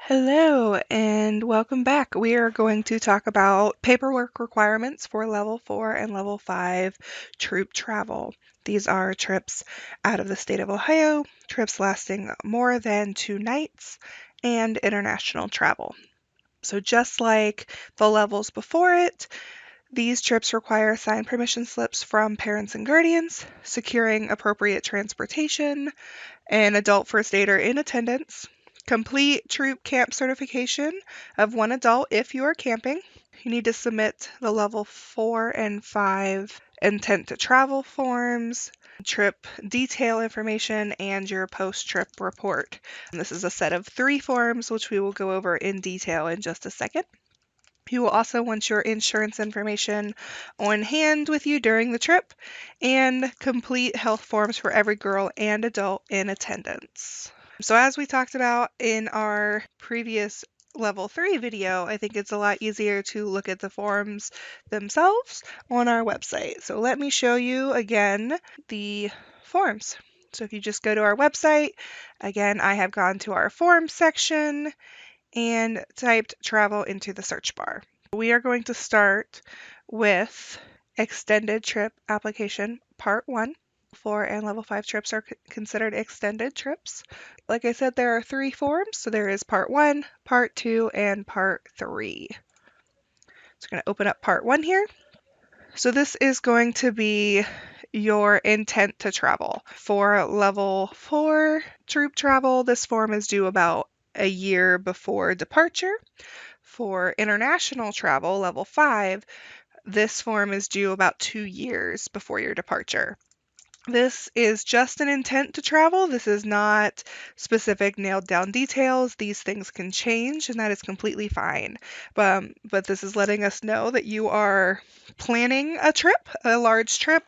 Hello and welcome back. We are going to talk about paperwork requirements for level 4 and level 5 troop travel. These are trips out of the state of Ohio, trips lasting more than 2 nights, and international travel. So just like the levels before it, these trips require signed permission slips from parents and guardians, securing appropriate transportation, an adult first aider in attendance, complete troop camp certification of one adult if you are camping. You need to submit the level 4 and 5 intent to travel forms, trip detail information, and your post-trip report. And this is a set of 3 forms, which we will go over in detail in just a second. You will also want your insurance information on hand with you during the trip and complete health forms for every girl and adult in attendance. So as we talked about in our previous level 3 video, I think it's a lot easier to look at the forms themselves on our website. So let me show you again the forms. So if you just go to our website, again, I have gone to our forms section and typed travel into the search bar. We are going to start with extended trip application part 1. 4 and level 5 trips are considered extended trips. Like I said, there are 3 forms, so there is part 1, part 2, and part 3. So I'm going to open up part 1 here. So this is going to be your intent to travel. For level 4 troop travel, this form is due about a year before departure. For international travel, level 5, this form is due about 2 years before your departure. This is just an intent to travel. This is not specific nailed down details. These things can change, and that is completely fine. But this is letting us know that you are planning a trip, a large trip,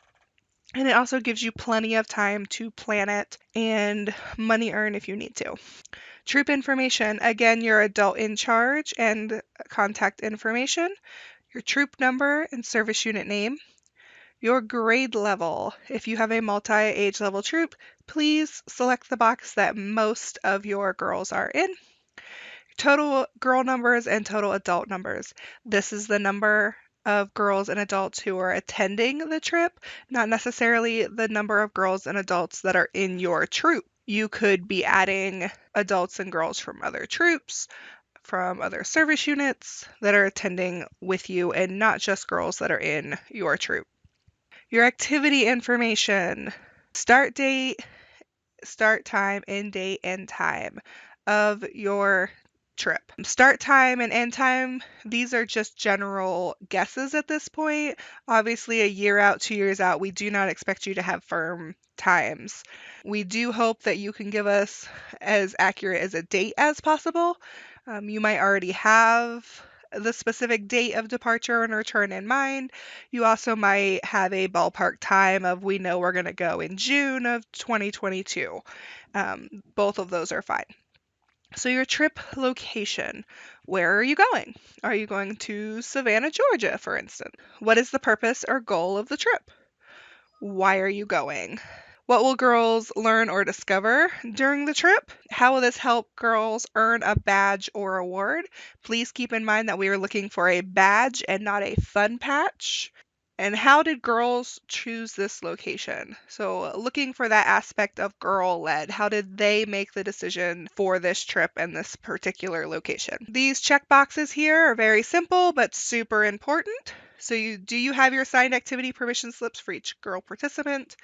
and it also gives you plenty of time to plan it and money earn if you need to. Troop information, again, your adult in charge and contact information, your troop number and service unit name, your grade level. If you have a multi-age level troop, please select the box that most of your girls are in. Total girl numbers and total adult numbers. This is the number of girls and adults who are attending the trip, not necessarily the number of girls and adults that are in your troop. You could be adding adults and girls from other troops, from other service units that are attending with you, and not just girls that are in your troop. Your activity information, start date, start time, end date, end time of your trip. Start time and end time, these are just general guesses at this point. Obviously, a year out, 2 years out, we do not expect you to have firm times. We do hope that you can give us as accurate as a date as possible. You might already have the specific date of departure and return in mind. You also might have a ballpark time of we know we're going to go in June of 2022. Both of those are fine. So your trip location, where are you going? Are you going to Savannah, Georgia, for instance? What is the purpose or goal of the trip? Why are you going? What will girls learn or discover during the trip? How will this help girls earn a badge or award? Please keep in mind that we are looking for a badge and not a fun patch. And how did girls choose this location? So looking for that aspect of girl-led. How did they make the decision for this trip and this particular location? These check boxes here are very simple but super important. So do you have your signed activity permission slips for each girl participant?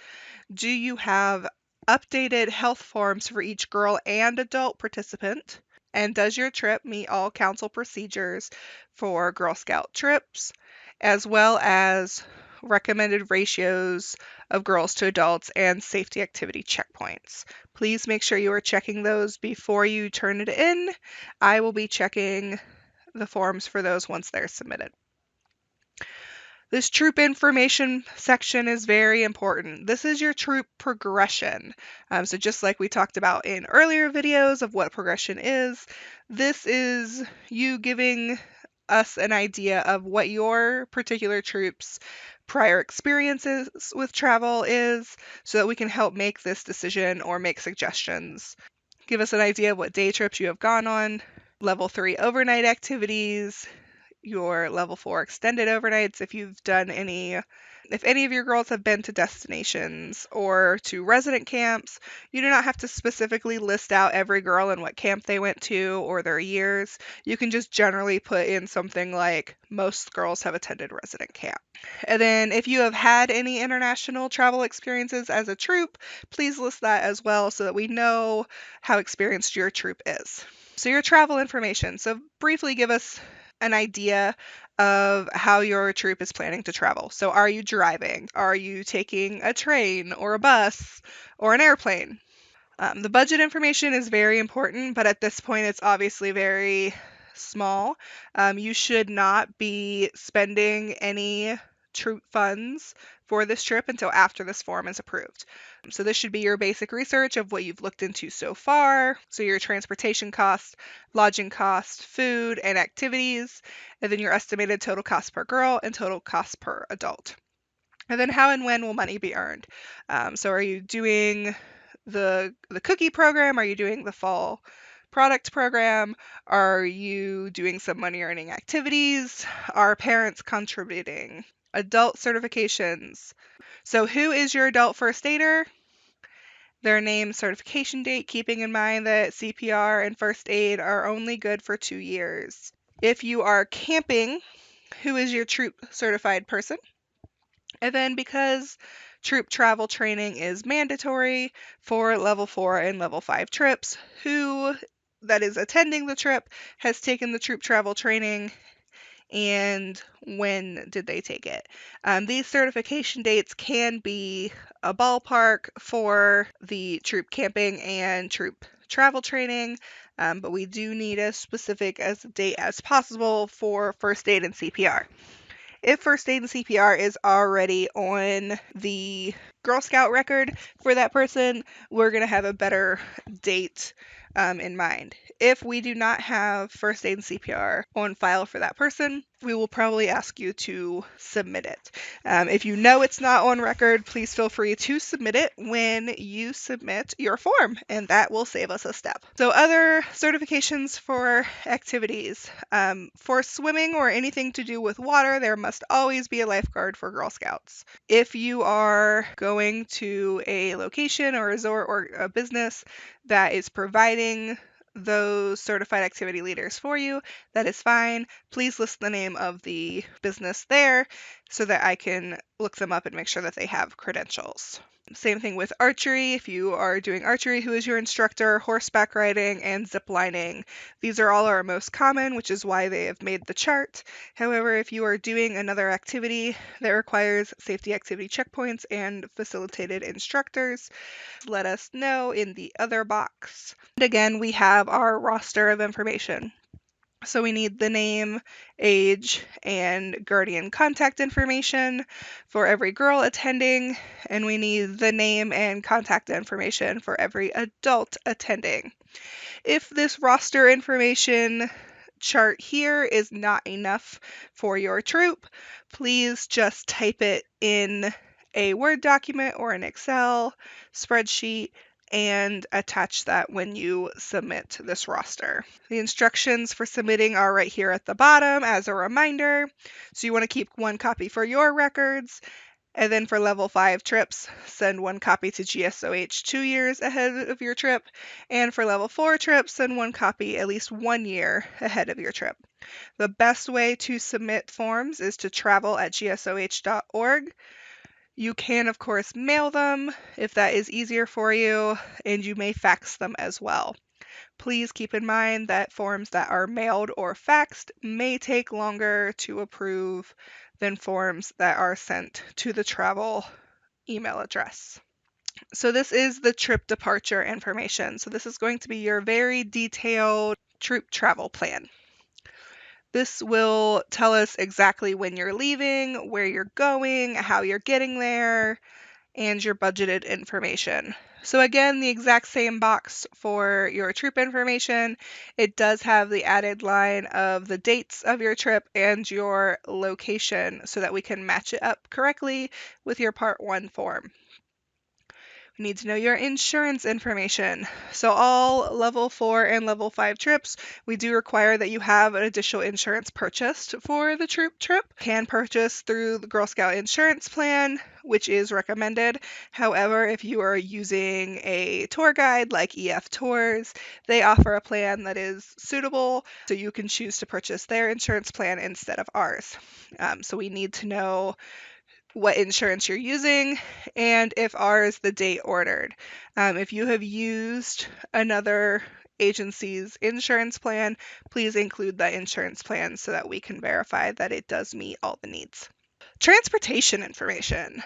Do you have updated health forms for each girl and adult participant? And does your trip meet all council procedures for Girl Scout trips, as well as recommended ratios of girls to adults and safety activity checkpoints? Please make sure you are checking those before you turn it in. I will be checking the forms for those once they're submitted. This troop information section is very important. This is your troop progression. So just like we talked about in earlier videos of what progression is, this is you giving us an idea of what your particular troop's prior experiences with travel is so that we can help make this decision or make suggestions. Give us an idea of what day trips you have gone on, level 3 overnight activities, your level 4 extended overnights if any of your girls have been to destinations or to resident camps. You do not have to specifically list out every girl and what camp they went to or their years. You can just generally put in something like most girls have attended resident camp. And then if you have had any international travel experiences as a troop, please list that as well so that we know how experienced your troop is. So your travel information. So briefly give us an idea of how your troop is planning to travel. So are you driving? Are you taking a train or a bus or an airplane? The budget information is very important, but at this point it's obviously very small. You should not be spending any troop funds for this trip until after this form is approved. So this should be your basic research of what you've looked into so far. So your transportation cost, lodging cost, food, and activities, and then your estimated total cost per girl and total cost per adult. And then how and when will money be earned? So are you doing the cookie program? Are you doing the fall product program? Are you doing some money earning activities? Are parents contributing? Adult certifications. So who is your adult first aider? Their name, certification date, keeping in mind that CPR and first aid are only good for 2 years. If you are camping, who is your troop certified person? And then because troop travel training is mandatory for level 4 and level 5 trips, who that is attending the trip has taken the troop travel training and when did they take it? These certification dates can be a ballpark for the troop camping and troop travel training, but we do need as specific as a date as possible for first aid and CPR. If first aid and CPR is already on the Girl Scout record for that person, we're going to have a better date in mind. If we do not have first aid and CPR on file for that person, we will probably ask you to submit it. If you know it's not on record, please feel free to submit it when you submit your form, and that will save us a step. So other certifications for activities. For swimming or anything to do with water, there must always be a lifeguard for Girl Scouts. If you are going to a location or resort or a business that is providing those certified activity leaders for you, that is fine. Please list the name of the business there so that I can look them up and make sure that they have credentials. Same thing with archery. If you are doing archery, who is your instructor? Horseback riding and zip lining. These are all our most common, which is why they have made the chart. However, if you are doing another activity that requires safety activity checkpoints and facilitated instructors, let us know in the other box. And again, we have our roster of information. So we need the name, age, and guardian contact information for every girl attending, and we need the name and contact information for every adult attending. If this roster information chart here is not enough for your troop, please just type it in a Word document or an Excel spreadsheet and attach that when you submit this roster. The instructions for submitting are right here at the bottom as a reminder. So you want to keep one copy for your records, and then for level 5 trips, send one copy to GSOH 2 years ahead of your trip, and for level 4 trips, send one copy at least 1 year ahead of your trip. The best way to submit forms is to travel@gsoh.org. You can, of course, mail them if that is easier for you, and you may fax them as well. Please keep in mind that forms that are mailed or faxed may take longer to approve than forms that are sent to the travel email address. So this is the trip departure information. So this is going to be your very detailed troop travel plan. This will tell us exactly when you're leaving, where you're going, how you're getting there, and your budgeted information. So again, the exact same box for your troop information. It does have the added line of the dates of your trip and your location so that we can match it up correctly with your Part 1 form. We need to know your insurance information. So all level 4 and level 5 trips, we do require that you have an additional insurance purchased for the troop trip. Can purchase through the Girl Scout insurance plan, which is recommended. However, if you are using a tour guide like EF Tours, they offer a plan that is suitable, so you can choose to purchase their insurance plan instead of ours. So we need to know what insurance you're using, and if ours the date ordered. If you have used another agency's insurance plan, please include that insurance plan so that we can verify that it does meet all the needs. Transportation information.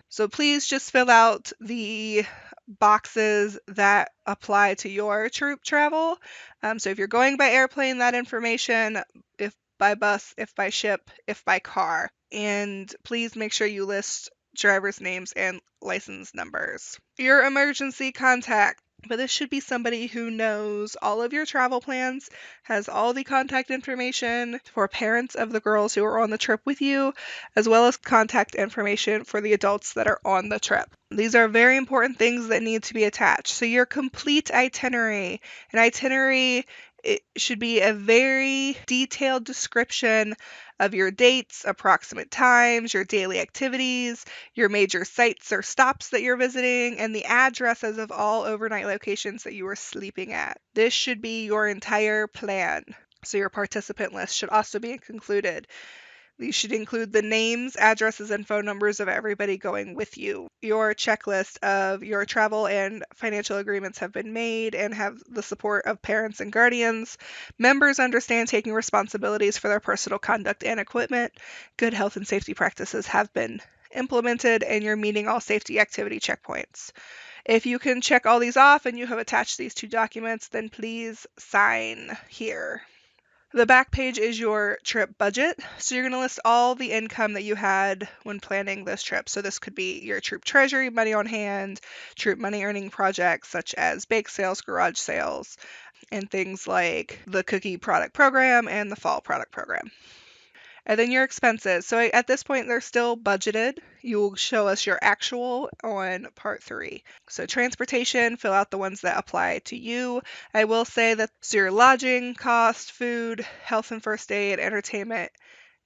So please just fill out the boxes that apply to your troop travel. So if you're going by airplane, that information, if by bus, if by ship, if by car. And please make sure you list drivers' names and license numbers. Your emergency contact. But this should be somebody who knows all of your travel plans, has all the contact information for parents of the girls who are on the trip with you, as well as contact information for the adults that are on the trip. These are very important things that need to be attached. So your complete itinerary. An itinerary, it should be a very detailed description of your dates, approximate times, your daily activities, your major sites or stops that you're visiting, and the addresses of all overnight locations that you are sleeping at. This should be your entire plan. So your participant list should also be included. You should include the names, addresses, and phone numbers of everybody going with you. Your checklist of your travel and financial agreements have been made and have the support of parents and guardians. Members understand taking responsibilities for their personal conduct and equipment. Good health and safety practices have been implemented, and you're meeting all safety activity checkpoints. If you can check all these off and you have attached these 2 documents, then please sign here. The back page is your trip budget. So you're going to list all the income that you had when planning this trip. So this could be your troop treasury, money on hand, troop money earning projects such as bake sales, garage sales, and things like the cookie product program and the fall product program. And then your expenses. So at this point, they're still budgeted. You will show us your actual on part 3. So transportation, fill out the ones that apply to you. I will say that so your lodging, cost, food, health and first aid, entertainment,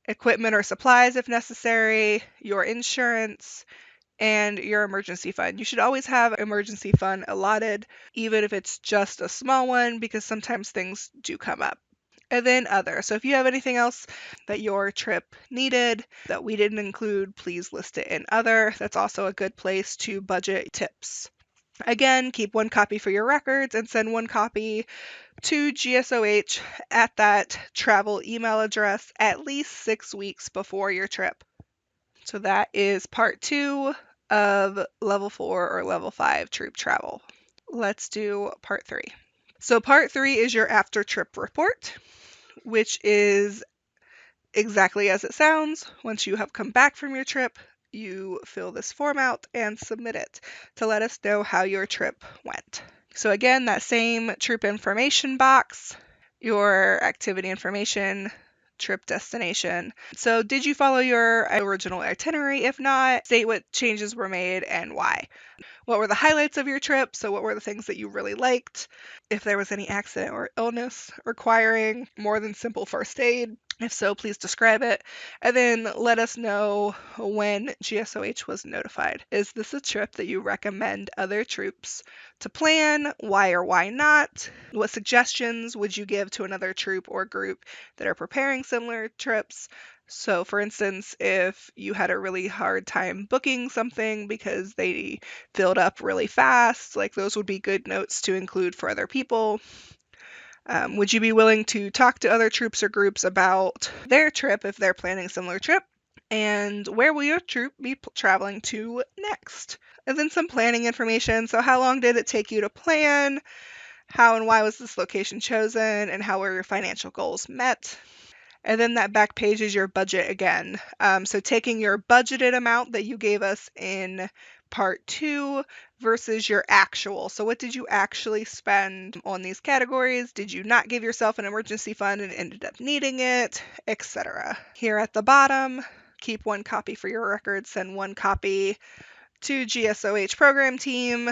equipment or supplies if necessary, your insurance, and your emergency fund. You should always have emergency fund allotted, even if it's just a small one, because sometimes things do come up. And then other. So if you have anything else that your trip needed that we didn't include, please list it in other. That's also a good place to budget tips. Again, keep 1 copy for your records and send 1 copy to GSOH at that travel email address at least 6 weeks before your trip. So that is part 2 of level 4 or level 5 troop travel. Let's do part 3. So part 3 is your after trip report, which is exactly as it sounds. Once you have come back from your trip, you fill this form out and submit it to let us know how your trip went. So again, that same troop information box, your activity information, trip destination. So did you follow your original itinerary? If not, state what changes were made and why. What were the highlights of your trip? So what were the things that you really liked? If there was any accident or illness requiring more than simple first aid. If so, please describe it. And then let us know when GSOH was notified. Is this a trip that you recommend other troops to plan? Why or why not? What suggestions would you give to another troop or group that are preparing similar trips? So, for instance, if you had a really hard time booking something because they filled up really fast, like those would be good notes to include for other people. Would you be willing to talk to other troops or groups about their trip if they're planning a similar trip? And where will your troop be traveling to next? And then some planning information. So how long did it take you to plan? How and why was this location chosen? And how were your financial goals met? And then that back page is your budget again. So taking your budgeted amount that you gave us in part 2 versus your actual. So what did you actually spend on these categories? Did you not give yourself an emergency fund and ended up needing it, etc. Here at the bottom, keep 1 copy for your records, send 1 copy to GSOH program team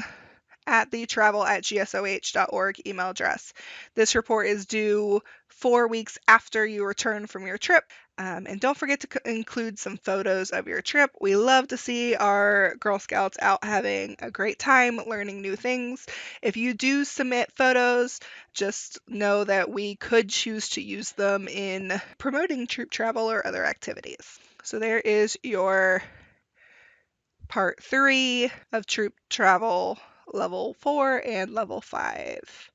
at the travel@gsoh.org email address. This report is due 4 weeks after you return from your trip. And don't forget to include some photos of your trip. We love to see our Girl Scouts out having a great time learning new things. If you do submit photos, just know that we could choose to use them in promoting troop travel or other activities. So there is your part 3 of troop travel level 4 and level 5.